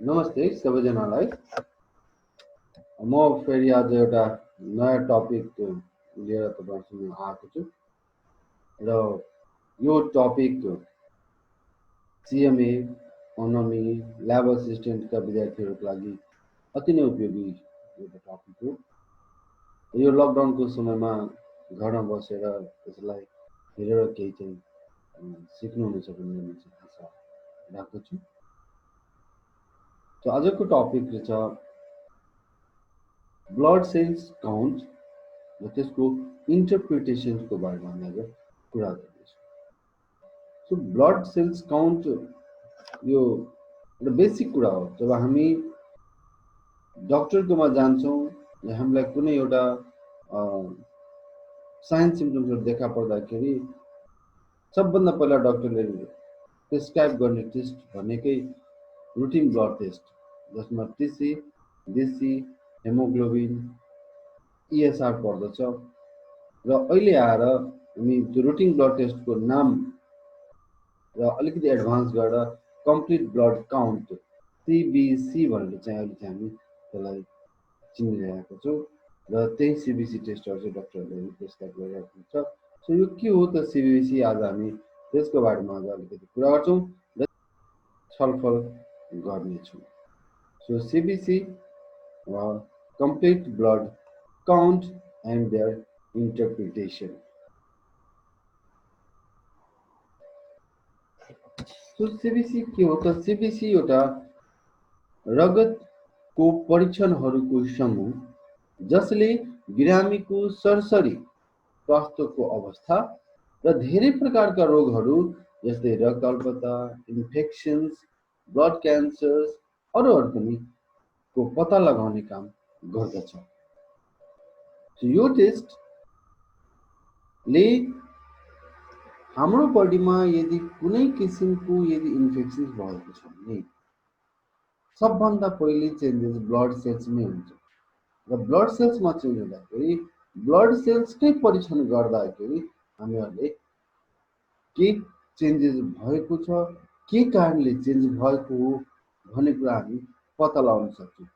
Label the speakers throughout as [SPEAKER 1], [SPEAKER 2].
[SPEAKER 1] नमस्ते सबैजनालाई। म फेरि आज एउटा नयाँ टपिक लिएर तपाईँहरूसँग आएको छु र यो टपिक सिएमए, ओनमी, ल्याब असिस्टेन्टका विद्यार्थीहरूको लागि अति नै उपयोगी एउटा टपिक हो। यो लकडाउनको समयमा घरमा बसेर त्यसलाई हेरेर केही चाहिँ सिक्नुहुनेछ भन्ने म चाहिँ आशा राख्दछु। आजको टपिक छ ब्लड सेल्स काउन्ट र त्यसको इन्टरप्रिटेसनको बारेमा हामी आज कुरा गर्दैछौँ। ब्लड सेल्स काउन्ट यो एउटा बेसिक कुरा हो। जब हामी डक्टरकोमा जान्छौँ या हामीलाई कुनै एउटा साइन सिम्टम्सहरू देखा पर्दाखेरि सबभन्दा पहिला डक्टरले प्रिस्क्राइब गर्ने टेस्ट भनेकै रुटिन ब्लड टेस्ट, जसमा टिसी, डिसी, हेमोग्लोबिन, इएसआर पर्दछ। र अहिले आएर हामी त्यो रुटिन ब्लड टेस्टको नाम र अलिकति एडभान्स गरेर कम्प्लिट ब्लड काउन्ट सिबिसी भनेर चाहिँ अहिले चाहिँ हामी त्यसलाई चिनिरहेको छौँ र त्यही सिबिसी टेस्टहरू चाहिँ डक्टरले प्रिस्क्राइब गरिरहेको हुन्छ। यो के हो त सिबिसी? आज हामी त्यसको बारेमा आज अलिकति कुरा गर्छौँ र छलफल गर्नेछौँ। सिबिसी complete blood count and their interpretation. सिबिसी के हो त? सिबिसी एउटा रगतको परीक्षणहरूको समूह जसले बिरामीको सरसरी स्वास्थ्यको अवस्था र धेरै प्रकारका रोगहरू जस्तै रक्त अल्पता, इन्फेक्सन्स, ब्लड क्यान्सर्स, अरूहरू पनि को पत्ता लगाउने काम गर्दछ। यो टेस्टले हाम्रो बडीमा यदि कुनै किसिमको यदि इन्फेक्सन्स भएको छ भने सबभन्दा पहिले चेन्जेस ब्लड सेल्समै हुन्छ र ब्लड सेल्समा चेन्ज हुँदाखेरि ब्लड सेल्सकै परीक्षण गर्दाखेरि हामीहरूले के चेन्जेस भएको छ, के कारणले चेन्ज भएको हो भन्ने कुरा हामी पत्ता लगाउन सक्छौँ।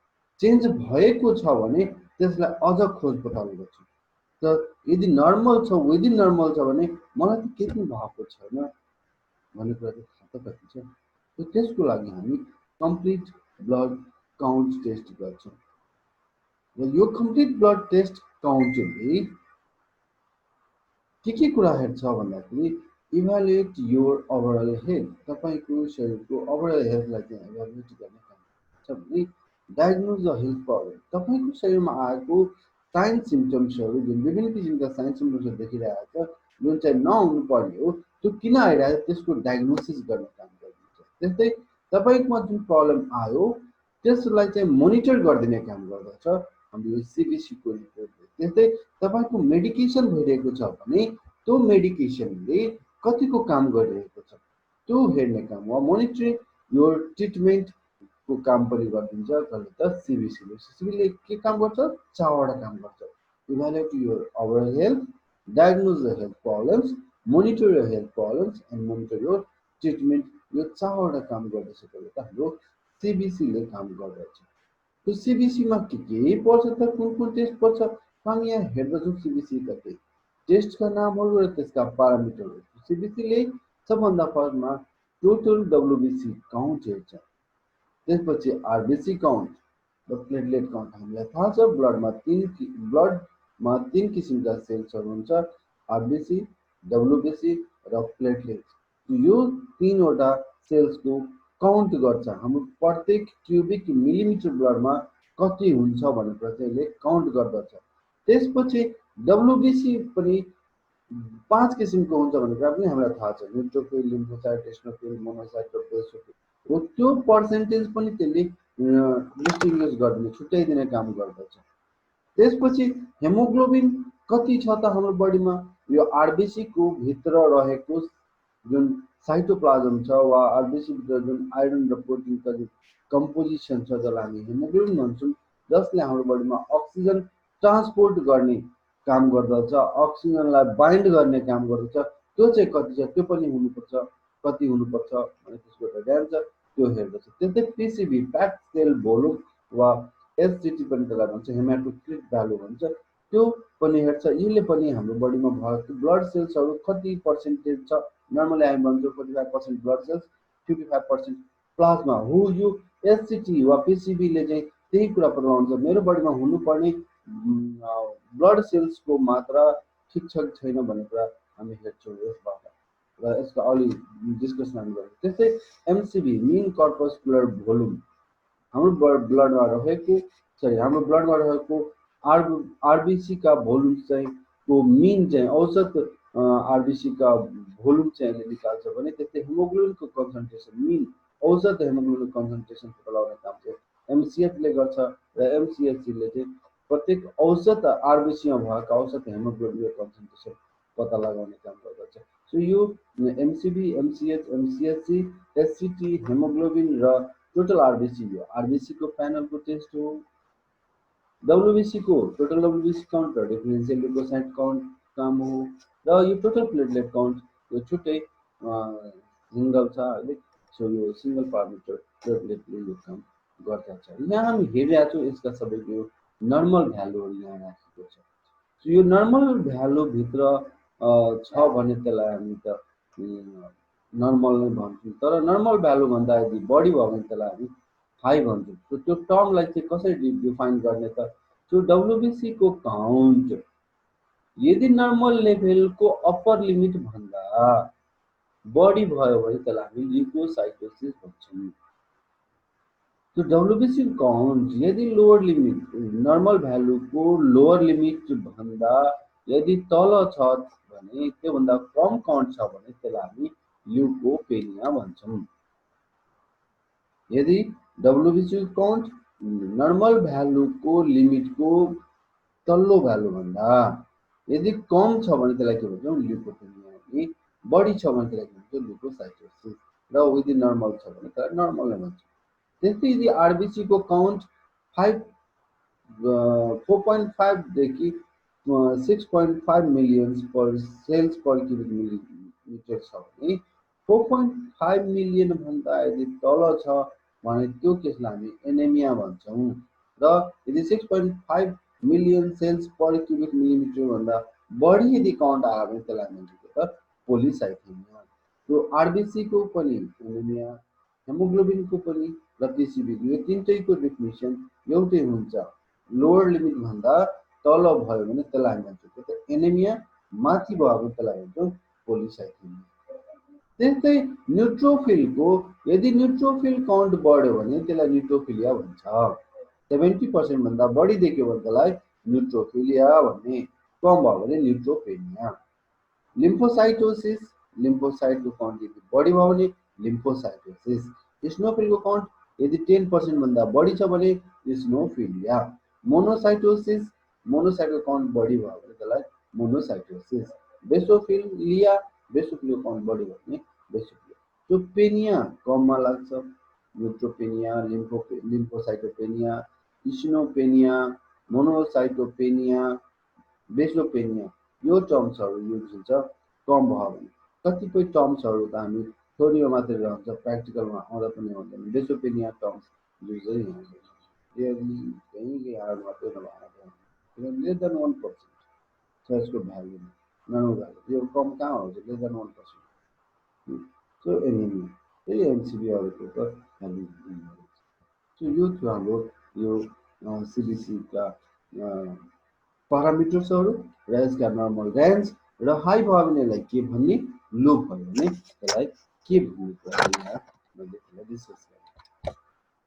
[SPEAKER 1] चेन्ज भएको छ भने त्यसलाई अझ खोज पत्ता गर्छौँ। त यदि नर्मल छ, विदिन नर्मल छ भने मलाई त केही पनि भएको छैन भन्ने कुरा चाहिँ थाहा त कति छ। त्यसको लागि हामी कम्प्लिट ब्लड काउन्ट टेस्ट गर्छौँ र यो कम्प्लिट ब्लड टेस्ट काउन्टले के कुरा हेर्छ भन्दाखेरि इभ्यालुएट योर ओभरअल हेल्थ, तपाईँको शरीरको ओभरअल हेल्थलाई चाहिँ इभ्यालुएट गर्ने काम छ भने डायग्नोज द हेल्थ प्रब्लम, तपाईँको शरीरमा आएको साइन सिम्टम्सहरू जुन विभिन्न किसिमका साइन सिम्टम्सहरू देखिरहेको छ जुन चाहिँ नहुनु पर्ने हो त्यो किन आइरहेको छ त्यसको डायग्नोसिस गर्ने काम गरिदिन्छ। त्यस्तै तपाईँकोमा जुन प्रब्लम आयो त्यसलाई चाहिँ मोनिटर गरिदिने काम गर्दछ हाम्रो सिबिसीको रिपोर्टले। त्यस्तै तपाईँको मेडिकेसन भइरहेको छ भने त्यो मेडिकेसनले कतिको काम गरिरहेको छ त्यो हेर्ने काम हो। मोनिटरिङ यो ट्रिटमेन्टको काम पनि गरिदिन्छ कसले त सिबिसीले। सिबिसीले के काम गर्छ? चारवटा काम गर्छ। Evaluate your overall health, diagnose the health problems, monitor your health problems and monitor your treatment. यो चारवटा काम गर्दैछ त हाम्रो सिबिसीले काम गर्दछ। त्यो सिबिसीमा के पर्छ त? कुन टेस्ट पर्छ? हामी यहाँ हेर्दछौँ सिबिसीका केही टेस्टका नामहरू र त्यसका प्यारामिटरहरू। सिबिसीले सबभन्दा फर्स्टमा टोटल डब्लुबिसी काउन्ट हेर्छ, त्यसपछि आरबिसी काउन्ट र प्लेटलेट काउन्ट। हामीलाई थाहा छ ब्लडमा तीन किसिमका सेल्सहरू हुन्छ, आरबिसी, डब्लुबिसी र प्लेटलेट। यो तीनवटा सेल्सको काउन्ट गर्छ। हाम्रो प्रत्येक क्युबिक मिलिमिटर ब्लडमा कति हुन्छ भनेर चाहिँ यसले काउन्ट गर्दछ। त्यसपछि डब्लुबिसी पनि 5 किसिमको हुन्छ भन्ने कुरा पनि हामीलाई थाहा छ, न्युट्रोफिल, लिम्फोसाइट, एस्नोफिल, मोनोसाइट र बेसोफिल। हो त्यो पर्सेन्टेज पनि त्यसले डिस्टिङ्ग्विस गरिदिने, छुट्याइदिने काम गर्दछ। त्यसपछि हेमोग्लोबिन कति छ त हाम्रो बडीमा? यो आरबिसीको भित्र रहेको जुन साइटोप्लाज्म छ वा आरबिसी भित्र जुन आइरन र प्रोटिनका जुन कम्पोजिसन छ जसलाई हामी हेमोग्लोबिन भन्छौँ, जसले हाम्रो बडीमा अक्सिजन ट्रान्सपोर्ट गर्ने काम गर्दछ, अक्सिजनलाई बाइन्ड गर्ने काम गर्दछ। त्यो चाहिँ कति छ त्यो पनि हुनुपर्छ, कति हुनुपर्छ भने त्यसको एउटा ध्यान छ। त्यो हेर्दछ। त्यस्तै पिसिबी प्याक्ड सेल भोल्युम वा एसजिटी पनि त्यसलाई भन्छ, हेमाटोक्रिट भ्यालु भन्छ। त्यो पनि हेर्छ। यसले पनि हाम्रो बडीमा भएको ब्लड सेल्सहरू कति पर्सेन्टेज छ, नर्मली हामी भन्छौँ 45% ब्लड सेल्स, 55% प्लाज्मा हो। यो एसजिटी वा पिसिबीले चाहिँ त्यही कुरा पत्ता लगाउँछ, मेरो बडीमा हुनुपर्ने ब्लड सेल्सको मात्रा ठिक छ कि छैन भन्ने कुरा हामी हेर्छौँ यसबाट, र यसको अलि डिस्कसन हामी गर्छौँ। त्यस्तै एमसिबी मिन कर्पस्कुलर भोल्युम, हाम्रो ब्लडमा रहेको हाम्रो ब्लडमा रहेको आरबिसीका भोल्युम चाहिँ को मिन चाहिँ औसत आरबिसीका भोल्युम चाहिँ यसले निकाल्छ भने, त्यस्तै हेमोग्लोबिनको कन्सन्ट्रेसन मिन औसत हेमोग्लोबिन कन्सन्ट्रेसन पत्ता लगाउने काम चाहिँ एमसिएचले गर्छ, र एमसिएचले चाहिँ प्रत्येक औसत आरबिसीमा भएको औसत हेमोग्लोबिनको कन्सन्ट्रेसन पत्ता लगाउने काम गर्दछ। सो यो एमसिबी, एमसिएच, एमसिएचसी, एससिटी, हेमोग्लोबिन र टोटल आरबिसी, यो आरबिसीको प्यानलको टेस्ट हो। डब्लुबिसी को टोटल डब्लुबिसी काउन्ट र डिफरेन्सियल ल्युकोसाइट काउन्ट काम हो, र यो टोटल प्लेटलेट काउन्ट यो छुट्टै सिङ्गल छ अहिले। सो यो सिङ्गल पारामिटर प्लेटलेटले यो काम गर्दछ। यहाँ हामी हेरिरहेको छौँ यसका सबैको नर्मल भ्यालुहरू यहाँ राखेको छ। सो यो नर्मल भ्यालुभित्र छ भने त्यसलाई हामी त नर्मल नै भन्छौँ, तर नर्मल भ्यालुभन्दा यदि बढी भयो भने त्यसलाई हामी हाई भन्छौँ। सो त्यो टर्मलाई चाहिँ कसरी डिफाइन गर्ने त, सो डब्लुबिसीको काउन्ट यदि नर्मल लेभलको अप्पर लिमिट भन्दा बढी भयो भने त्यसलाई हामी ल्युकोसाइटोसिस भन्छौँ। तो डब्लुबिसी काउन्ट यदि लोअर लिमिट नर्मल भ्यालुको लोअर लिमिट भन्दा यदि तल छ भने, त्योभन्दा कम काउन्ट छ भने त्यसलाई हामी ल्युकोपेनिया भन्छौँ। यदि डब्लुबिसी काउन्ट नर्मल भ्यालुको लिमिटको तल्लो भ्यालु भन्दा यदि कम छ भने त्यसलाई के भन्छौँ, ल्युकोपेनिया। यदि बढी छ भने त्यसलाई के भन्छौँ, ल्युकोसाइटोसिस, र विदिन नर्मल छ भने त्यसलाई नर्मल नै भन्छौँ। त्यस्तै यदि आरबिसीको काउन्ट 4.5 देखि 6.5 मिलियन पर सेल्स पर क्युबिक मिलिमिटर छ भने, 4.5 मिलियन भन्दा यदि तल छ भने त्यो केसलाई हामी एनेमिया भन्छौँ, र यदि 6.5 million cells per cubic millimetre भन्दा बढी यदि काउन्ट आयो भने त्यसलाई हामी भन्छ पोलिसाइथेमिया। त्यो आरबिसीको पनि एनेमिया, हेमोग्लोबिनको पनि र पिसिबीको यो तिनटैको डेफिनेसन एउटै हुन्छ। लोअर लिमिट भन्दा तल भयो भने त्यसलाई हामी भन्छौँ एनेमिया, माथि भयो भने त्यसलाई भन्छौँ पोलिसाइथेमिया। त्यस्तै न्युट्रोफिलको यदि न्युट्रोफिल काउन्ट बढ्यो भने त्यसलाई न्युट्रोफिलिया भन्छ। 70% भन्दा बढी देख्यो भने त्यसलाई न्युट्रोफिलिया भन्ने, कम भयो भने न्युट्रोपेनिया। लिम्फोसाइटोसिस, लिम्फोसाइटको काउन्ट यदि बढी भयो भने लिम्फोसाइटोसिस। स्नोफिलको काउन्ट यदि 10% भन्दा बढी छ भने स्नोफिलिया। मोनोसाइटोसिस, मोनोसाइटको काउन्ट बढी भयो भने त्यसलाई मोनोसाइटोसिस। बेसोफिलिया, बेसोफिलको काउन्ट बढी भयो भने बेसोफिलिया। त्यो पेनिया कममा लाग्छ, न्युट्रोपेनिया, लिम्फोसाइटोपेनिया, स्नोपेनिया, मोनोसाइटोपेनिया, बेसोपेनिया, यो टर्म्सहरू युज हुन्छ कम भयो भने। कतिपय टर्म्सहरू त हामी थ्योरीमा मात्रै रहन्छ, प्र्याक्टिकलमा आउँदा पनि आउँदैन। बेसोपेनिया टर्म्स युजै कहीँ आएर मात्रै नभएर लेस देन 1% छ यसको भ्यालु, नर्मल भ्यालु। यो कम कहाँ हुन्छ, लेस देन 1%। सो एनिमिया, त्यही एमसिबीहरूको त भ्यालु। सो यो थियो हाम्रो यो सिबिसीका पारामिटर्सहरू र यसका नर्मल रेन्ज, र हाई भयो भने यसलाई के भन्ने, लो भयो भने त्यसलाई के भन्ने कुरा यहाँ मैले त्यसलाई डिस्कस गरेँ।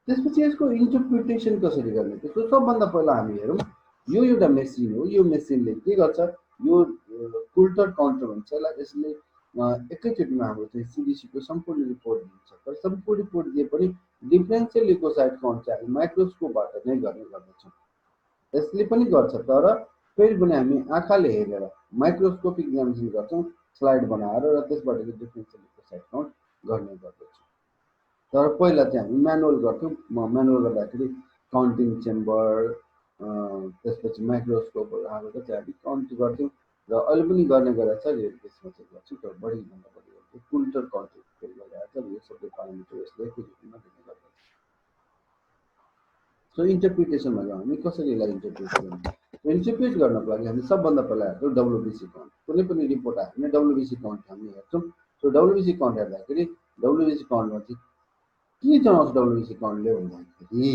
[SPEAKER 1] त्यसपछि यसको इन्टरप्रिटेसन कसरी गर्ने, त्यसको सबभन्दा पहिला हामी हेरौँ। यो एउटा मेसिन हो, यो मेसिनले के गर्छ, यो कुल्टर काउन्टर भन्छ यसलाई। यसले एकैचोटिमा हाम्रो चाहिँ सिबिसीको सम्पूर्ण रिपोर्ट दिन्छ, तर सम्पूर्ण रिपोर्ट दिए पनि डिफरेन्सियल ल्युकोसाइट काउन्ट चाहिँ हामी माइक्रोस्कोपबाट नै गर्ने गर्दछौँ। यसले पनि गर्छ, तर फेरि पनि हामी आँखाले हेरेर माइक्रोस्कोपिक एक्जामिनेसन गर्छौँ, स्लाइड बनाएर, र त्यसबाट चाहिँ डिफरेन्सियल ल्युकोसाइट काउन्ट गर्ने गर्दछौँ। तर पहिला चाहिँ हामी म्यानुअल गर्थ्यौँ। म्यानुअल गर्दाखेरि काउन्टिङ चेम्बर, त्यसपछि माइक्रोस्कोपहरू हालेर चाहिँ हामी काउन्ट गर्थ्यौँ, र अहिले पनि गर्ने गरेको छ। त्यसमा चाहिँ गर्छौँ, तर बढीभन्दा बढी गर्छौँ कुल्टर काउन्टिङ। डिपेन्ड गरिरहेको छ यो सबै पारामिटर यसले फिजिकलमा डिपेन्ड गर्छ सो इन्टरप्रिटेसनमा जाउँ हामी कसरी यसलाई इन्टरप्रिट गर्छौँ इन्टरप्रिट गर्नको लागि हामी सबभन्दा पहिला हेर्छौँ डब्लुबिसी काउन्ट कुनै पनि रिपोर्ट आयो भने डब्लुबिसी काउन्ट हामी हेर्छौँ सो डब्लुबिसी काउन्ट हेर्दाखेरि डब्लुबिसी काउन्टमा चाहिँ के जनाउँछ डब्लुबिसी काउन्टले भन्दाखेरि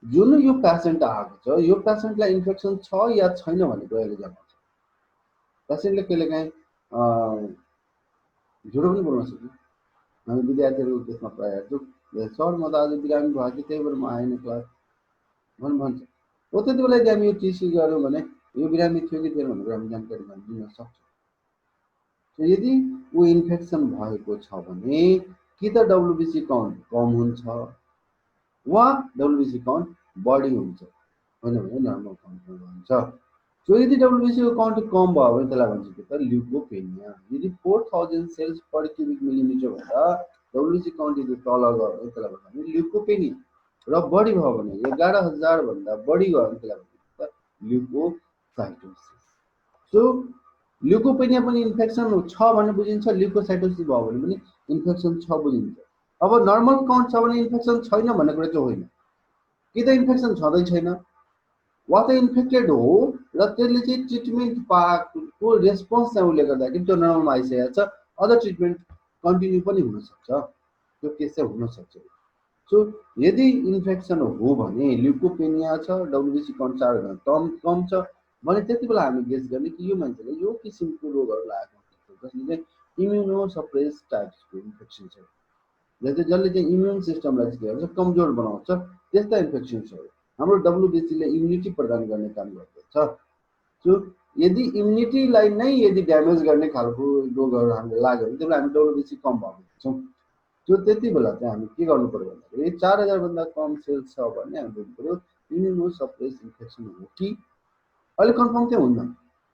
[SPEAKER 1] जुन यो पेसेन्ट आएको छ यो पेसेन्टलाई इन्फेक्सन छ या छैन भन्ने कुरा यसले जनाउँछ पेसेन्टले कहिलेकाहीँ झुटो पनि बोल्न सक्छ हामी विद्यार्थीहरू त्यसमा प्रायः हेर्छौँ सर म त आज बिरामी भएको थिएँ त्यही भएर म आएन क्लास भन्छ हो त्यति बेला यदि हामी यो टिसी गऱ्यौँ भने यो बिरामी थियो कि थिएन भनेर हामी जानकारी दिन सक्छौँ यदि ऊ इन्फेक्सन भएको छ भने कि त डब्लुबिसी काउन्ट कम हुन्छ वा डब्लुबिसी काउन्ट बढी हुन्छ होइन भने नर्मल काउन्टमा हुन्छ सो यदि डब्लुबिसीको काउन्ट कम भयो भने त्यसलाई भन्छ के त ल्युकोपेनिया यदि 4000 सेल्स पर क्युबिक मिलिमिटर भन्दा डब्लुबिसी काउन्ट यदि तल गयो भने त्यसलाई भन्छ हामी ल्युकोपेनिया र बढी भयो भने 11000 भन्दा बढी गयो भने त्यसलाई भन्छ ल्युकोसाइटोसिस सो ल्युकोपेनिया पनि इन्फेक्सन छ भने बुझिन्छ ल्युकोसाइटोसिस भयो भने पनि इन्फेक्सन छ बुझिन्छ अब नर्मल काउन्ट छ भने इन्फेक्सन छैन भन्ने कुरा चाहिँ होइन कि त इन्फेक्सन छँदै छैन वा त इन्फेक्टेड हो र त्यसले चाहिँ ट्रिटमेन्ट पाएको रेस्पोन्स चाहिँ उसले गर्दाखेरि त्यो नर्मलमा आइसकेको छ अदर ट्रिटमेन्ट कन्टिन्यू पनि हुनसक्छ त्यो केस चाहिँ हुनसक्छ सो यदि इन्फेक्सन हो भने ल्युकोपेनिया छ डब्लुबिसी काउन्ट 4 कम छ भने त्यति बेला हामी गेस गर्ने कि यो मान्छेले यो किसिमको रोगहरू लागेको जसले चाहिँ इम्युनो सप्रेस टाइप्सको इन्फेक्सन छ जसले चाहिँ इम्युन सिस्टमलाई के भन्छ कमजोर बनाउँछ त्यस्ता इन्फेक्सन्सहरू हाम्रो डब्लुबिसीले इम्युनिटी प्रदान गर्ने काम गर्दछ सो यदि इम्युनिटीलाई नै यदि ड्यामेज गर्ने खालको रोगहरू हामीले लाग्यो भने त्यसलाई हामी डब्लुबिसी कम भएको देख्छौँ त्यो त्यति बेला चाहिँ हामी के गर्नु पर्यो भन्दाखेरि 4000 भन्दा कम सेल्स छ भने हामी बुझ्नु पर्यो इम्युनो सप्रेस इन्फेक्सन हो कि अहिले कन्फर्म चाहिँ हुन्न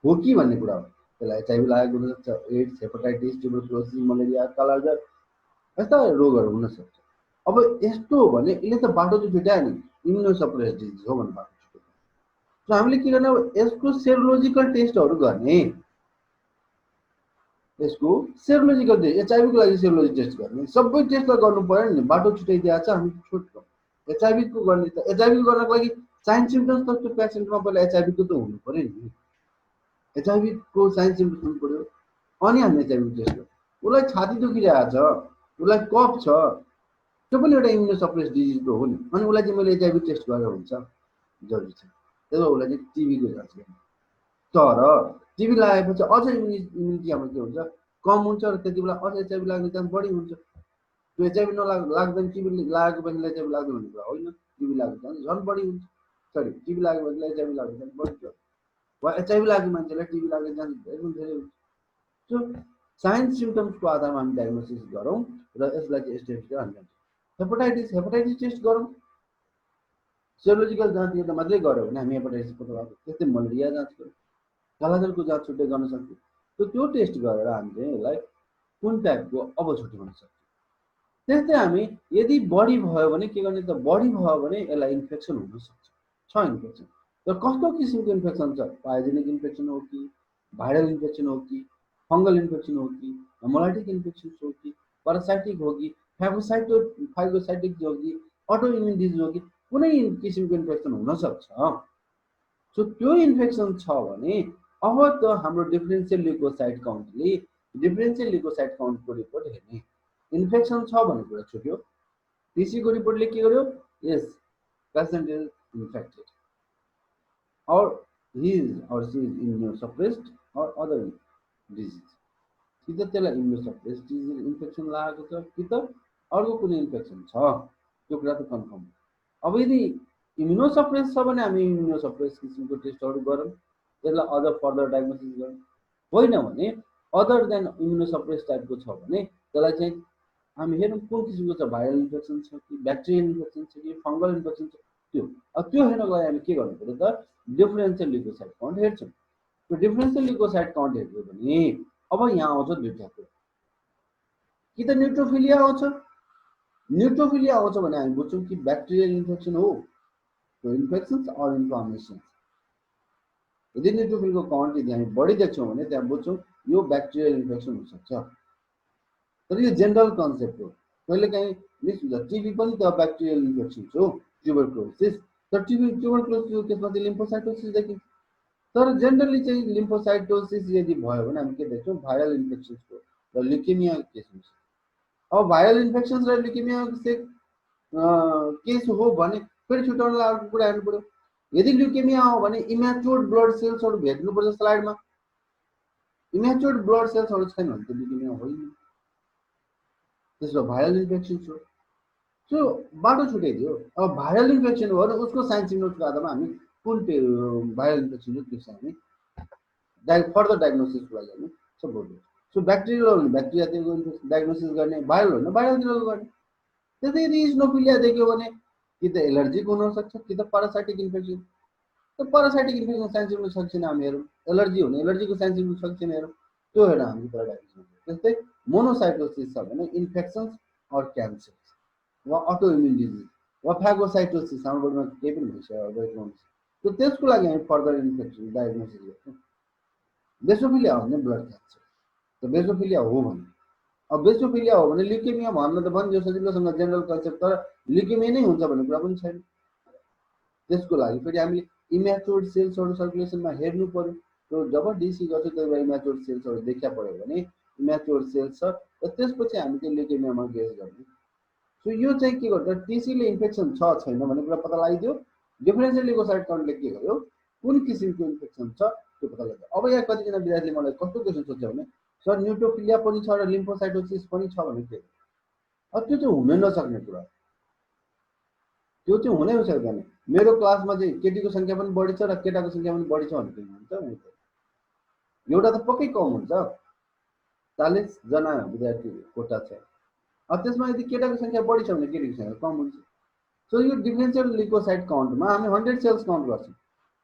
[SPEAKER 1] हो कि भन्ने कुरा हो त्यसलाई एचआइभी लागेको हुनसक्छ AIDS hepatitis tuberculosis malaria kala-azar यस्ता रोगहरू हुनसक्छ अब यस्तो हो भने यसले त बाटो चाहिँ छुट्यायो नि इम्युनो सप्रेस डिजिज हो भने बाटो छुट्यायो सो हामीले के गर्ने यसको सेरोलोजिकल टेस्टहरू गर्ने यसको सेरोलोजिकल टेस्ट एचआइभीको लागि सेरोलोजी टेस्ट गर्ने सबै टेस्टलाई गर्नु पर्यो नि बाटो छुट्याइदिएको छ हामी छुट्छौँ एचआइभीको गर्ने त एचआइभीको गर्नको लागि साइन सिम्टम्स त त्यो पेसेन्टमा पहिला एचआइभीको त हुनु पर्यो नि एचआइभीको साइन सिम्टम्स हुनु पर्यो अनि हामी एचआइभी टेस्ट गर्छौँ उसलाई छाती दुखिरहेको छ उसलाई कफ छ त्यो पनि एउटा इम्युनो सप्रेस डिजिजको हो नि अनि उसलाई चाहिँ मैले एचआइभी टेस्ट गरेर हुन्छ जरुरी छ त्यसमा उसलाई चाहिँ टिबीको जाँच गर्ने तर टिबी लागेपछि अझ इम्युनिटी हाम्रो के हुन्छ कम हुन्छ र त्यति बेला अझ एचआइभी लाग्ने चान्स बढी हुन्छ त्यो एचआइभी लाग्दैन टिबी लागेको मान्छेलाई एचआइभी लाग्दैन भन्ने कुरा होइन टिबी लाग्ने चान्स झन् बढी हुन्छ सरी टिबी लागेको मान्छेलाई एचआइभी लाग्ने चान्स बढी हुन्छ वा एचआइभी लागेको मान्छेलाई टिबी लाग्ने चान्स एकदम धेरै हुन्छ सो साइन सिम्टम्सको आधारमा हामी डायग्नोसिस गरौँ र यसलाई चाहिँ स्टेजमा हामी जान्छौँ हेपाटाइटिस टेस्ट गरौँ सेरोलोजिकल जाँच एउटा मात्रै गऱ्यो भने हामी हेपाटाइटिस पत्ता लाग्छ त्यस्तै मलेरिया जाँच गरौँ कालाजारको जाँच छुट्टै गर्न सक्छौँ त्यो टेस्ट गरेर हामी चाहिँ यसलाई कुन टाइपको अब छुट्टी हुन सक्छ त्यस्तै हामी यदि बढी भयो भने के गर्ने त बढी भयो भने यसलाई इन्फेक्सन हुनसक्छ छ इन्फेक्सन तर कस्तो किसिमको इन्फेक्सन छ पायोजेनिक इन्फेक्सन हो कि भाइरल इन्फेक्सन हो कि फङ्गल इन्फेक्सन हो कि मोलाइटिक इन्फेक्सन हो कि पारासाइटिक हो कि फाइगोसाइटिक हो कि अटो इम्युन डिजिज हो कि कुनै किसिमको इन्फेक्सन हुनसक्छ सो त्यो इन्फेक्सन छ भने अब त हाम्रो डिफरेन्सियल ल्युकोसाइट काउन्टले डिफरेन्सियल ल्युकोसाइट काउन्टको रिपोर्ट हेर्ने इन्फेक्सन छ भन्ने कुरा छुट्यो टिसीको रिपोर्टले के गर्यो यस patient is infected or he is or she is immunosuppressed or other disease कि त त्यसलाई इम्युनोसप्रेस डिजिज इन्फेक्सन लागेको छ कि त अर्को कुनै इन्फेक्सन छ त्यो कुरा त कन्फर्म अब यदि इम्युनोसप्रेस छ भने हामी इम्युनोसप्रेस किसिमको टेस्टहरू गरौँ त्यसलाई अझ फर्दर डायग्नोसिस गरौँ होइन भने अदर देन इम्युनोसप्रेस टाइपको छ भने त्यसलाई चाहिँ हामी हेरौँ कुन किसिमको छ भाइरल इन्फेक्सन छ कि ब्याक्टेरियल इन्फेक्सन छ कि फङ्गल इन्फेक्सन छ त्यो अब त्यो हेर्नको लागि हामी के गर्नु पऱ्यो त डिफरेन्सियल ल्युकोसाइट काउन्ट हेर्छौँ त्यो डिफरेन्सियल ल्युकोसाइट काउन्ट हेर्यो भने अब यहाँ आउँछ दुईवटा कुरा कि त न्युट्रोफिलिया आउँछ भने हामी बुझ्छौँ कि ब्याक्टेरियल इन्फेक्सन हो त्यो इन्फेक्सन्स अर इन्फ्लामेसन यदि न्युट्रोफिलको काउन्ट यदि हामी बढी देख्छौँ भने त्यहाँ बुझ्छौँ यो ब्याक्टेरियल इन्फेक्सन हुनसक्छ तर यो जेनरल कन्सेप्ट हो। कहिलेकाहीँ मिस हुन्छ, टिबी पनि त ब्याक्टेरियल इन्फेक्सन्स हो, ट्युबरक्लोसिस। तर ट्युबरक्लोसिसको केसमा चाहिँ लिम्फोसाइटोसिस देखिन्छ। तर जेनरली चाहिँ लिम्फोसाइटोसिस यदि भयो भने हामी के देख्छौँ, भाइरल इन्फेक्सन्सको र ल्युकेमिया केस हुन्छ। अब भाइरल इन्फेक्सन्स र ल्युकेमिया केस हो भने फेरि छुट्याउनलाई अर्को कुरा हेर्नु पऱ्यो। यदि ल्युकेमिया हो भने इम्याच्योर्ड ब्लड सेल्सहरू भेट्नुपर्छ स्लाइडमा। इम्याच्योर्ड ब्लड सेल्सहरू छैन भने त ल्युकेमिया होइन, त्यसो भाइरल इन्फेक्सन्स हो। सो बाटो छुट्याइदियो। अब भाइरल इन्फेक्सन हो भने उसको साइन सिम्टम्सको आधारमा हामी कुन भाइरल इन्फेक्सन हो त्यो चाहिँ हामी फर्दर डायग्नोसिसको लागि हामी सपोर्ट गर्छौँ। सो ब्याक्टेरियल हो भने ब्याक्टेरियातिरको डायग्नोसिस गर्ने, भाइरल हो भने भाइरलतिरको गर्ने। त्यस्तै यदि इस्नोफिलिया देख्यो भने कि त एलर्जिक हुनसक्छ कि त पारासाइटिक इन्फेक्सन। त पारासाइटिक इन्फेक्सन साइन सिम्टम्स छ कि छैन हामी हेरौँ, एलर्जी हो भने एलर्जीको साइन सिम्टम्स छ कि छैन हेरौँ, त्यो हेरेर हामी तर डायग्नोसिस गर्छौँ। त्यस्तै मोनोसाइटोसिस छ भने इन्फेक्सन्स अर क्यान्सर वा अटो इम्युन डिजिज वा फ्यागोसाइटोसिस, हाम्रो बडीमा केही पनि भइसक्यो त त्यसको लागि हामी फर्दर इन्फेक्सन डायग्नोसिस गर्छौँ। बेसोफिलिया हो भने ब्लड क्यान्सर, त बेसोफिलिया हो भने, अब बेसोफिलिया हो भने ल्युकेमिया भन्न त भनिदियो सजिलोसँग जेनरल कन्सेप्ट, तर ल्युकेमिया नै हुन्छ भन्ने कुरा पनि छैन। त्यसको लागि फेरि हामीले इम्याच्योर्ड सेल्सहरू सर्कुलेसनमा हेर्नु पर्यो। त्यो जब डिसी गर्छ त्यति बेला इम्याच्योर्ड सेल्सहरू देखा पऱ्यो भने इम्याच्योर्ड सेल्स छ र त्यसपछि हामी चाहिँ ल्युकेमियामा गेस गर्ने। सो यो चाहिँ के गर्छ, टिसीले इन्फेक्सन छ छैन भन्ने कुरा पत्ता लगाइदियो। डिफरेन्सियल लिकोसाइट काउन्टले के गर्यो, कुन किसिमको इन्फेक्सन छ त्यो पत्ता लगाइदियो। अब यहाँ कतिजना विद्यार्थीले मलाई कस्तो क्वेसन सोध्छ भने, सर न्युट्रोफिलिया पनि छ र लिम्फोसाइटोसिस पनि छ भने के? अब त्यो चाहिँ हुनै नसक्ने कुरा, त्यो चाहिँ हुनै सक्दैन। मेरो क्लासमा चाहिँ केटीको सङ्ख्या पनि बढी छ र केटाको सङ्ख्या पनि बढी छ भने के हुन्छ? एउटा त पक्कै कम हुन्छ, 40जना विद्यार्थी कोटा छ। अब त्यसमा यदि केटाको सङ्ख्या बढी छ भने केटीको सङ्ख्या कम हुन्छ। सो यो डिफरेन्सियल लिकोसाइट काउन्टमा हामी 100 सेल्स काउन्ट गर्छौँ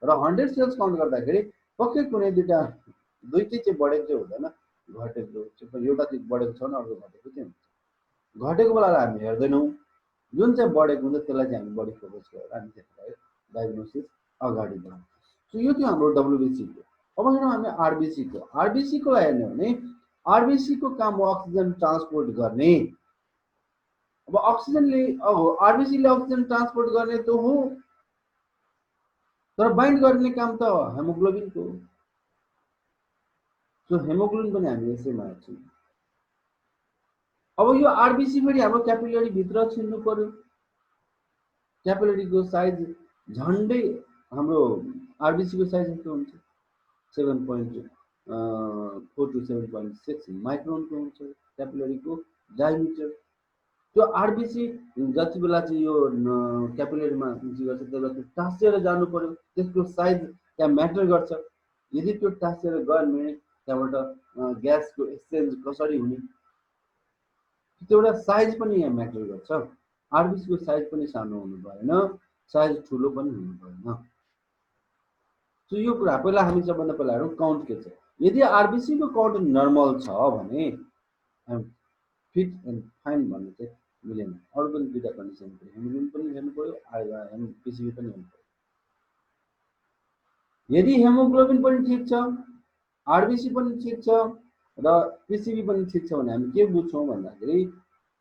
[SPEAKER 1] र 100 सेल्स काउन्ट गर्दाखेरि पक्कै कुनै दुईटै चाहिँ बढेको चाहिँ हुँदैन, घटेको एउटा चाहिँ बढेको छ भने अर्को घटेको चाहिँ हुन्छ। घटेको बेलालाई हामी हेर्दैनौँ, जुन चाहिँ बढेको हुन्छ त्यसलाई चाहिँ हामी बढी फोकस गरेर हामी त्यसलाई डायग्नोसिस अगाडि बढाउँछौँ। सो यो थियो हाम्रो डब्लुबिसीको। अब हेरौँ हामी आरबिसीको। आरबिसीकोलाई हेर्ने भने आरबिसीको काम हो अक्सिजन ट्रान्सपोर्ट गर्ने। अब अक्सिजनले, अब आरबिसीले अक्सिजन ट्रान्सपोर्ट गर्ने त हो, तर बाइन्ड गर्ने काम त हेमोग्लोबिनको हो। सो हेमोग्लोबिन पनि हामी यसैमा हेर्छौँ। अब यो आरबिसी फेरि हाम्रो क्यापिलरी भित्र छिर्नु पर्यो। क्यापिलरीको साइज झन्डै हाम्रो आरबिसीको साइज कस्तो हुन्छ, 7.4 to 7.6 माइक्रोनको हुन्छ क्यापिलरीको डायमिटर। त्यो आरबिसी जति बेला चाहिँ यो क्यापिलरीमा गर्छ त्यति बेला त्यो टाँसिएर जानु पर्यो, त्यसको साइज त्यहाँ म्याटर गर्छ। यदि त्यो टाँसिएर गयो भने त्यहाँबाट ग्यासको एक्सचेन्ज कसरी हुने, त्यो एउटा साइज पनि यहाँ म्याटर गर्छ। आरबिसीको साइज पनि सानो हुनु भएन, साइज ठुलो पनि हुनु भएन। सो यो कुरा पहिला हामी सबभन्दा पहिला हेरौँ काउन्ट के छ। यदि आरबिसीको काउन्ट नर्मल छ भने फिट एन्ड फाइन भन्नु चाहिँ मिलेन। अरू पनि दुईवटा कन्डिसन पऱ्यो, हेमोग्लोबिन पनि हेर्नु पऱ्यो, पिसिबी पनि हेर्नु पऱ्यो। यदि हेमोग्लोबिन पनि ठिक छ, आरबिसी पनि ठिक छ र पिसिबी पनि ठिक छ भने हामी के बुझ्छौँ भन्दाखेरि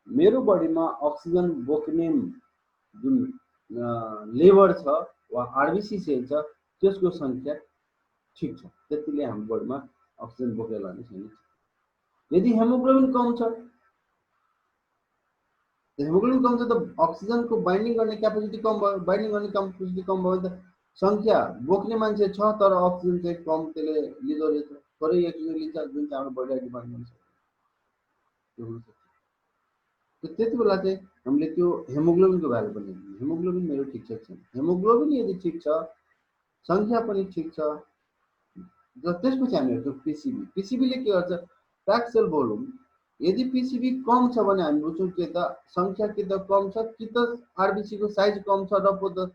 [SPEAKER 1] मेरो बडीमा अक्सिजन बोक्ने जुन लेभर छ वा आरबिसी सेल छ त्यसको सङ्ख्या ठिक छ, त्यतिले हाम्रो बडीमा अक्सिजन बोकेर लाने छैन। यदि हेमोग्लोबिन कम छ, हेमोग्लोबिन कम छ त अक्सिजनको बाइन्डिङ गर्ने क्यापेसिटी कम भयो, बाइन्डिङ गर्ने क्यापेसिटी कम भयो त सङ्ख्या बोक्ने मान्छे छ तर अक्सिजन चाहिँ कम, त्यसले लिँदो रहेछ, थोरै अक्सिजन लिन्छ जुन चाहिँ हाम्रो बडीलाई डिमान्ड गर्छ। त्यति बेला चाहिँ हामीले त्यो हेमोग्लोबिनको भ्यालु पनि हेर्नु, हेमोग्लोबिन मेरो ठिक छ छैन। हेमोग्लोबिन यदि ठिक छ, सङ्ख्या पनि ठिक छ, र त्यसपछि हामी हेर्छौँ पिसिबी। पिसिबीले के गर्छ, प्याक सेल भोल्युम। यदि पिसिबी कम छ भने हामी बुझ्छौँ के त सङ्ख्या कि त कम छ कि त आरबिसीको साइज कम छ र पो त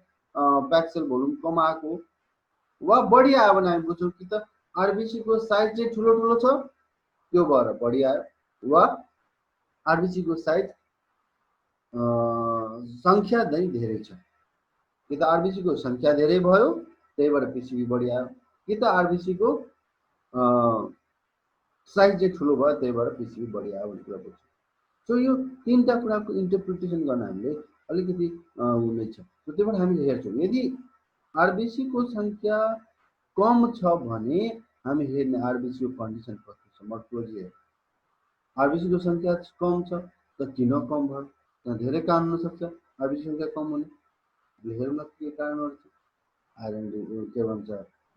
[SPEAKER 1] प्याक सेल भोल्युम कम आएको, वा बढी आयो भने हामी बुझ्छौँ कि त आरबिसीको साइज चाहिँ ठुलो ठुलो छ त्यो भएर बढी आयो, वा आरबिसीको साइज सङ्ख्या चाहिँ धेरै छ। कि त आरबिसीको सङ्ख्या धेरै भयो त्यही भएर पिसिबी बढी आयो, कि त आरबिसीको साइज चाहिँ ठुलो भयो त्यही भएर पिसिबी बढी आयो भन्ने कुरा बुझ्छ। सो यो तिनवटा कुराको इन्टरप्रिटेसन गर्न हामीले अलिकति हुनेछ। सो त्यही भएर हामीले हेर्छौँ यदि आरबिसीको सङ्ख्या कम छ भने हामी हेर्ने आरबिसीको कन्डिसन कस्तो छ। म क्लोज हेर्छु, आरबिसीको सङ्ख्या कम छ त किन कम भयो, त्यहाँ धेरै कारण हुनसक्छ आरबिसी सङ्ख्या कम हुने। हेरौँला के कारणहरू छ। आइरन के भन्छ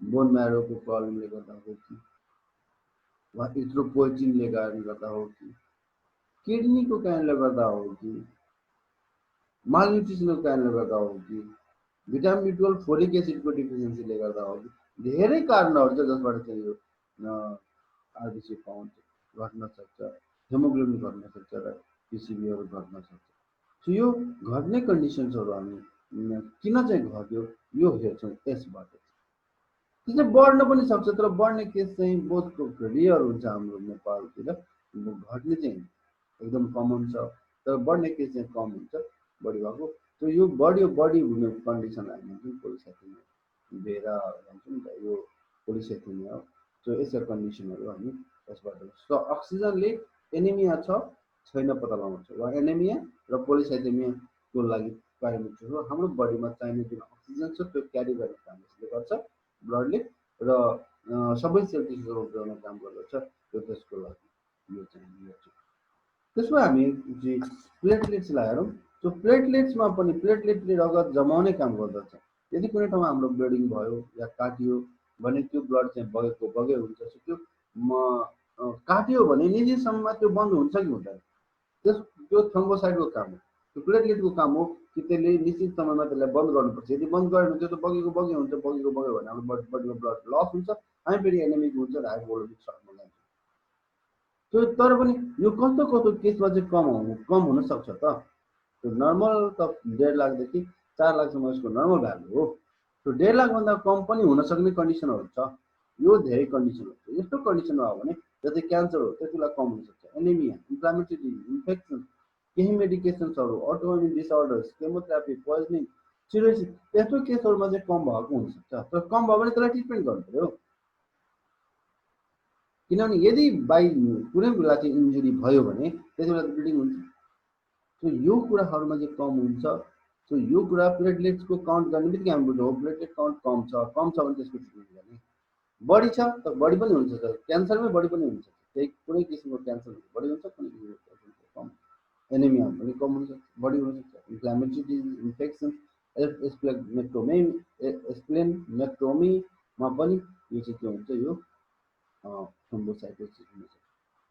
[SPEAKER 1] बोन म्यारोको प्रब्लमले गर्दा हो कि वा इथ्रोपोइटिनले गर्दा हो कि किडनीको कारणले गर्दा हो कि मालन्युट्रिसनको कारणले गर्दा हो कि भिटामिन बी12 फोलिक एसिडको डिफिसियन्सीले गर्दा हो कि धेरै कारणहरू छ जसबाट चाहिँ यो आरबिसी काउन्ट घट्न सक्छ, हेमोग्लोबिन घट्न सक्छ र पिसिबीहरू घट्न सक्छ। सो यो घट्ने कन्डिसन्सहरू हामी किन चाहिँ घट्यो यो हेर्छौँ यसबाट। त्यो चाहिँ बढ्न पनि सक्छ तर बढ्ने केस चाहिँ बहुत रियर हुन्छ हाम्रो नेपालतिर। घट्ने चाहिँ एकदम कमन छ तर बढ्ने केस चाहिँ कम हुन्छ बढी भएको। त्यो यो बढी हुने कन्डिसनलाई हामी भन्छौँ पोलिसाइथेमिया भेरा भन्छौँ नि त, यो पोलिसाइथेमिया हो। सो यस्ता कन्डिसनहरू हामी यसबाट अक्सिजनले एनिमिया छ छैन पत्ता लगाउँछ वा एनिमिया र पोलिसाइथेमियाको लागि प्यारामिटर हो। हाम्रो बडीमा चाहिने जुन अक्सिजन छ त्यो क्यारी गर्ने काम यसले गर्छ ब्लडले र सबै सेल टिस्युहरू गर्न काम गर्दछ र त्यसको लागि यो चाहिँ हेर्छु। त्यसमा हामी प्लेटलेट्सलाई हेरौँ। सो प्लेटलेट्समा पनि प्लेटलेटले रगत जमाउने काम गर्दछ। यदि कुनै ठाउँमा हाम्रो ब्लिडिङ भयो या काटियो भने त्यो ब्लड चाहिँ बगै हुन्छ। सो त्यो काट्यो भने निजी समयमा त्यो बन्द हुन्छ कि हुँदैन, त्यो थ्रोम्बोसाइटको काम हो, त्यो प्लेटलेटको काम हो कि त्यसले निश्चित समयमा त्यसलाई बन्द गर्नुपर्छ। यदि बन्द गऱ्यो भने त्यो त बगेको हुन्छ, बगेको बग्यो भने हाम्रो बडीको ब्लड लस हुन्छ, हामी फेरि एनेमिक हुन्छ र हाइपोक्लोरिक सर्टमा जान्छ। त्यो तर पनि यो कस्तो केसमा चाहिँ कम हुनसक्छ त। त्यो नर्मल त 1.5 लाखदेखि 4 लाखसम्म यसको नर्मल भ्यालु हो। त्यो 1.5 लाखभन्दा कम पनि हुन सक्ने कन्डिसनहरू छ। यो धेरै कन्डिसनहरू छ। यस्तो कन्डिसन भयो भने जस्तै क्यान्सर हो त्यति बेला कम हुनसक्छ, एनिमिया, इन्फ्लामेटरी डिजिज, इन्फेक्सन, केही मेडिकेसन्सहरू, autoimmune disorders, chemotherapy, poisoning, cirrhosis, यस्तो केसहरूमा चाहिँ कम भएको हुनसक्छ। तर कम भयो भने त्यसलाई ट्रिटमेन्ट गर्नु पर्यो। किनभने यदि बाई कुनै बेला चाहिँ इन्जुरी भयो भने त्यति बेला त ब्लिडिङ हुन्छ। सो यो कुराहरूमा चाहिँ कम हुन्छ। सो यो कुरा प्लेटलेट्सको काउन्ट गर्ने बित्तिकै हामी बुझ्छौँ प्लेटलेट काउन्ट कम छ भने त्यसको ट्रिटमेन्ट गर्ने। बढी छ त बढी पनि हुन्छ, क्यान्सरमै बढी पनि हुन्छ, केही कुनै किसिमको क्यान्सर बढी हुन्छ, कुनै किसिमको क्यान्सर कम, एनिमिया पनि कम हुन्छ, बढी हुनसक्छ, इन्फ्लामेटरी डिजिज, इन्फेक्सन, एस्प्लेनेक्टोमीमा पनि यो चाहिँ के हुन्छ, यो थ्रोम्बोसाइटोसिस हुनसक्छ।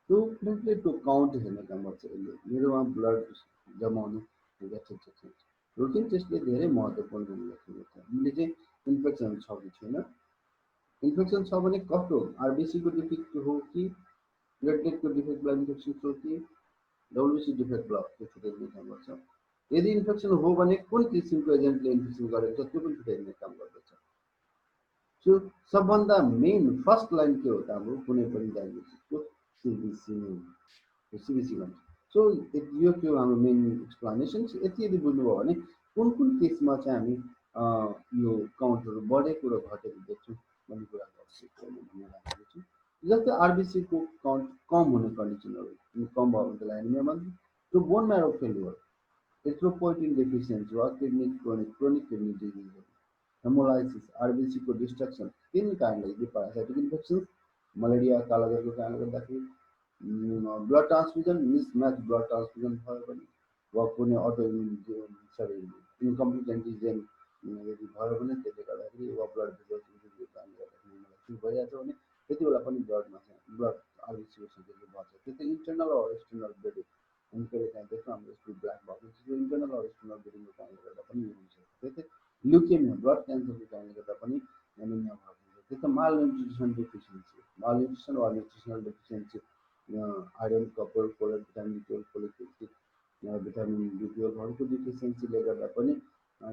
[SPEAKER 1] त्यो प्लेटलेटको काउन्ट हेर्ने काम गर्छ यसले, मेरोमा ब्लड जमाउने रुटिन टेस्टले धेरै महत्त्वपूर्ण भूमिका खेल्छ। हामीले चाहिँ इन्फेक्सन छ कि छैन, इन्फेक्सन छ भने कस्तो आरबिसीको डिफेक्ट हो कि प्लेटलेटको डिफेक्टलाई इन्फेक्सन हो कि डब्लुबिसी डिफेक्टलाई त्यो छुट्याइने काम गर्छ। यदि इन्फेक्सन हो भने कुन किसिमको एजेन्टले इन्फेक्सन गरेको छ त्यो पनि छुट्याइने काम गर्दछ। सो सबभन्दा मेन फर्स्ट लाइन के हो त हाम्रो कुनै पनि डायग्नोसिसको सिबिसी भन्छ। सो यो के हो हाम्रो मेन एक्सप्लेनेसन। यदि बुझ्नुभयो भने कुन केसमा चाहिँ हामी यो काउन्टहरू बढेको र घटेको देख्छौँ भन्ने कुरा गर्छु। जस्तै आरबिसीको काउन्ट कम हुने कन्डिसनहरू, कम भयो भने त्यसलाई एनिमिया भन्छ। त्यो bone marrow failure, erythropoietin deficiency वा क्रोनिक किडनी डिजिज, हेमोलाइसिस, आरबिसीको डिस्ट्रक्सन, तिन कारणले यदि प्यारासाइटिक इन्फेक्सन, मलेरिया, कालाजारको कारणले गर्दाखेरि, blood transfusion mismatch blood transfusion भयो भने वा कुनै इन्कम्प्लिट एन्टिजेन यदि भयो भने त्यसले गर्दाखेरि वा ब्लड भेसलको कारणले गर्दाखेरि भइरहेछ भने त्यति बेला पनि ब्लडमा चाहिँ ब्लड आरबिसीको सङ्ख्या बढ्छ। त्यो चाहिँ इन्टरनल वा एक्सटर्नल ब्लिडिङ, हामी कहिले काहीँ देख्छौँ हाम्रो स्कुल ब्ल्याक भएको त्यो इन्टरनल वा एक्सटर्नल ब्लिडिङको कारणले गर्दा पनि हुन्छ। त्यो चाहिँ ल्युकेमिया ब्लड क्यान्सरको कारणले गर्दा पनि एनिमिया भएको हुन्छ। त्यस्तो मालन्युट्रिसन डेफिसियन्सी, मालन्युट्रिसन वा nutritional deficiency, iron, copper, folate, vitamin बी12, फोलिक एसिड, भिटामिन बी12हरूको डिफिसियन्सीले गर्दा पनि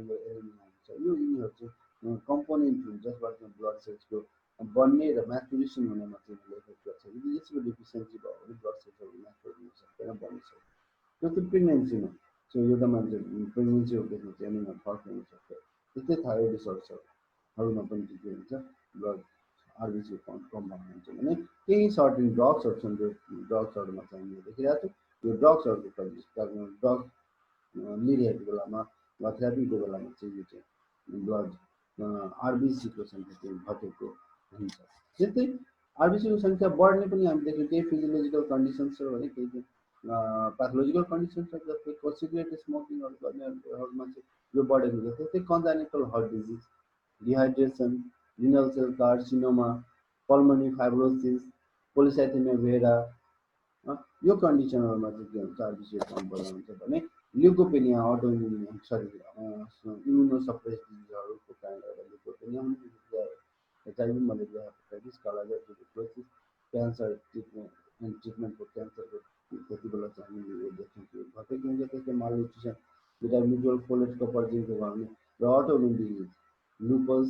[SPEAKER 1] यो एनिमिया हुन्छ। यो यिनीहरू चाहिँ कम्पोनेन्ट हुन् जसबाट चाहिँ ब्लड सेल्सको बन्ने र म्याचुरेसन हुनेमा चाहिँ यसले इफेक्ट गर्छ। यदि यसको डिफिसियन्सी भयो भने ब्लड सेल्सहरू म्याचुर हुन सक्दैन, बन्नु सक्दैन। त्यो चाहिँ प्रेग्नेन्सीमा, सो एउटा मान्छे प्रेग्नेन्सीको केसमा चाहिँ एनिमिया फर्क हुनसक्छ। त्यस्तै थाइरोइड डिसअर्डरहरूमा पनि के हुन्छ, ब्लड आरबिसीको काउन्ट कम भएको हुन्छ भने केही सर्टेन ड्रग्सहरू छन् जो ड्रग्सहरूमा चाहिँ हामीले देखिरहेको छौँ यो ड्रग्सहरूको कन्डिसन ड्रग्स लिइरहेको बेलामा वा थेरापीको बेलामा चाहिँ यो चाहिँ ब्लड आरबिसीको सङ्ख्या चाहिँ घटेको हुन्छ। त्यस्तै आरबिसीको सङ्ख्या बढ्ने पनि हामी देख्यौँ, केही फिजियोलोजिकल कन्डिसन्स छ भने केही चाहिँ प्याथोलोजिकल कन्डिसन्स छ, जस्तै सिगरेट स्मोकिङहरू गर्नेहरूमा चाहिँ यो बढेको हुन्छ। त्यस्तै congenital heart disease, dehydration, renal cell carcinoma, pulmonary fibrosis, polycythaemia vera, यो कन्डिसनहरूमा चाहिँ के हुन्छ, आरबिसी काउन्ट बढ्दा हुन्छ भने ल्युकोपेनिया, अटोइम्युन सरी इम्युनोसप्रेस डिजिजहरूको कारणले गर्दा ल्युकोपेनिया हुने, एचआइभी, मलेरिया, हेपाटाइटिस, कालाजार, ट्युबरक्लोसिस, क्यान्सर ट्रिटमेन्टको क्यान्सरको त्यति बेला चाहिँ हामीले यो देख्छौँ कि घटेको हुन्छ। त्यस्तै मालन्युट्रिसन, भिटामिन B12 फोलेटको पर्जिनको घट्ने र autoimmune disease, lupus,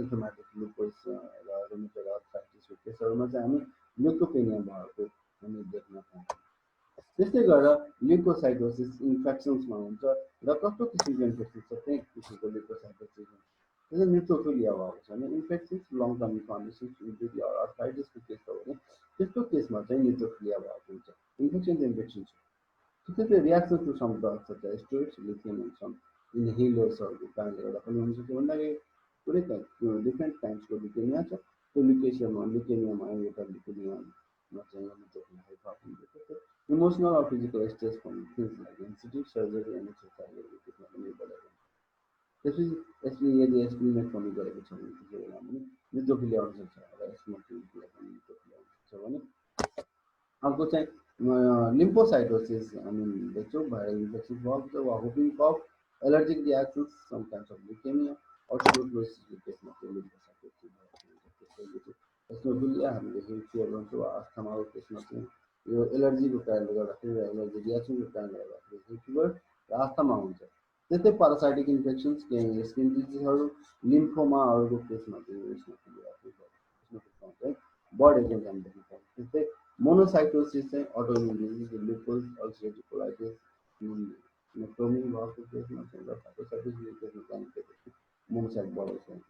[SPEAKER 1] inflammatory lupus र रुमेटोइड आर्थराइटिसको केसहरूमा चाहिँ हामी ल्युकोपेनिया भएको हामी देख्न पाउँछौँ। त्यस्तै गरेर ल्युकोसाइटोसिस इन्फेक्सन्समा हुन्छ र कस्तो किसिमको इन्फेक्सन छ त्यही किसिमको ल्युकोसाइटोसिस हुन्छ। त्यस्तै न्युट्रोफिलिया भएको छ भने infections long term inflammations injury आर्थराइटिसको केस छ भने त्यस्तो केसमा चाहिँ न्युट्रोफिलिया भएको हुन्छ। इन्फेक्सन त इन्फेक्सन छ। त्यस्तै reaction to some drugs such as steroids, lithium and some इनहेलर्सहरूको कारणले गर्दा पनि हुन्छ। के भन्दाखेरि कुनै डिफ्रेन्ट काइन्ड्सको ल्युकेमिया छ, त्यो ल्युकेमियामा एउटा ल्युकेमियामा चाहिँ न्युट्रोफिलिया भएको हुन्छ। इमोसनल और physical stress from things like institute surgery and एक्सर्साइजहरू त्यसमा पनि बढेको हुन्छ। त्यसपछि यसले यदि एस्पिरिन कमी गरेको छ भने त्यसो बेला पनि न्युट्रोफिलिया आउन सक्छ र स्मोकिङलाई पनि न्युट्रोफिलिया आउन सक्छ भने अर्को चाहिँ लिम्फोसाइटोसिस हामी देख्छौँ, भाइरल इन्फेक्सन भएको वा whooping cough, allergic reactions, some kinds of leukaemia और ट्युबरक्लोसिसको केसमा चाहिँ लिम्फोसाइटोसिस भएको हुन्छ। त्यस्तै यो चाहिँ एस्नोफिलिया हामीले फियर भन्छौँ वा अस्थमाको केसमा चाहिँ यो एलर्जीको कारणले गर्दाखेरि र एलर्जी रियाक्सनको कारणले गर्दाखेरि फिभर र अस्थमा हुन्छ। त्यस्तै पारासाइटिक इन्फेक्सन्स, केही स्किन डिजिजहरू, लिम्फोमाहरूको केसमा चाहिँ एस्नोफिलिया चाहिँ बढेको हामी देख्न पाउँछौँ। त्यस्तै मोनोसाइटोसिस चाहिँ अटोइम्युन डिजिज, लुपस, अल्सरेटिभ कोलाइटिस, नेक्रोमी भएको केसमा चाहिँ र फाइटोसाइटिसको केसमा चाहिँ मोनोसाइट बढेको हुन्छ।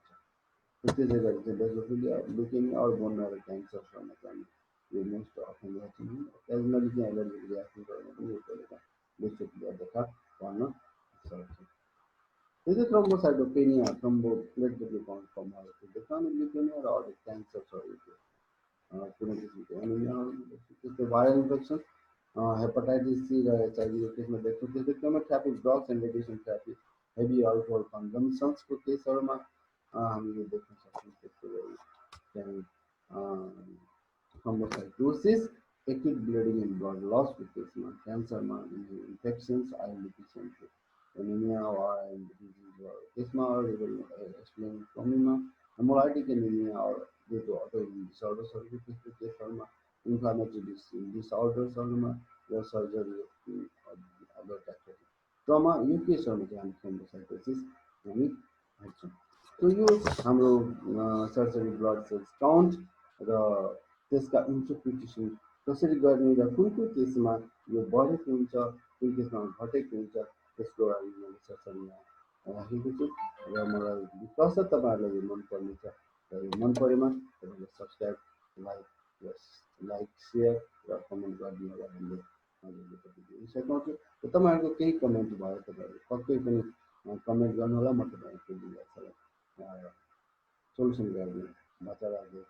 [SPEAKER 1] त्यस्तै गरी चाहिँ बेसोफिलिया, ल्युकेमिया और बोन म्यारो क्यान्सर्सहरूमा चाहिँ यो मोस्ट अफन हेर्छौँ। ओकेजनली चाहिँ एलर्जिक रियाक्सन गरेर पनि यो कहिलेकाहीँ बेसोफिलिया देखा पर्न सक्छ। त्यस्तै थ्रोम्बोसाइटोपेनिया, थ्रोम्बोप्लेटलेटको काउन्ट कम भएको देख्छौँ अनि ल्युकेमिया र अरू क्यान्सर्सहरूको कुनै किसिमको एनिमियाहरू देख्छौँ। त्यस्तै भाइरल इन्फेक्सन, हेपाटाइटिस सी र एचआइभीको केसमा देख्छौँ। त्यस्तै chemotherapy, drugs and radiation therapy, heavy alcohol कन्जम्सन्सको केसहरूमा हामीले देख्न सक्छौँ। त्यस्तै गरी चाहिँ thrombocytosis, acute bleeding and blood लसको केसमा, क्यान्सरमा, इन्फेक्सन्स, आयरन डिफिसियन्सी एनिमिया वा आयरन डिजिजको केसमा, एक्सप्लेन कमीमा, हेमोराइटिक एनिमिया और ड्यू टु अटोइम्युन डिसअर्डर्सहरूको त्यस्तो केसहरूमा, इन्फ्लामेटरी डिसअर्डर्सहरूमा र सर्जरी अदर टाइप्स ट्रमा, यो केसहरूमा चाहिँ हामी थ्रोम्बोसाइटोसिस हामी हेर्छौँ। सो यो हाम्रो सर्जरी ब्लड सेल्स काउन्ट र त्यसका इन्टरप्रिटेसन कसरी गर्ने र कुन कुन केसमा यो बढेको हुन्छ, कुन केसमा घटेको हुन्छ, त्यसको लागि मैले सरसरमा राखेको छु र मलाई विश्वास छ तपाईँहरूलाई यो मनपर्नेछ र यो मन परेमा तपाईँले सब्सक्राइब, लाइक लाइक सेयर र कमेन्ट गरिदिनु होला भन्ने हजुरले तपाईँले सघाउँछु। र तपाईँहरूको केही कमेन्ट भयो तपाईँहरू पक्कै पनि कमेन्ट गर्नुहोला, म तपाईँहरूको जिज्ञासालाई सोल्युसन गरिदिने बाचा राख्दै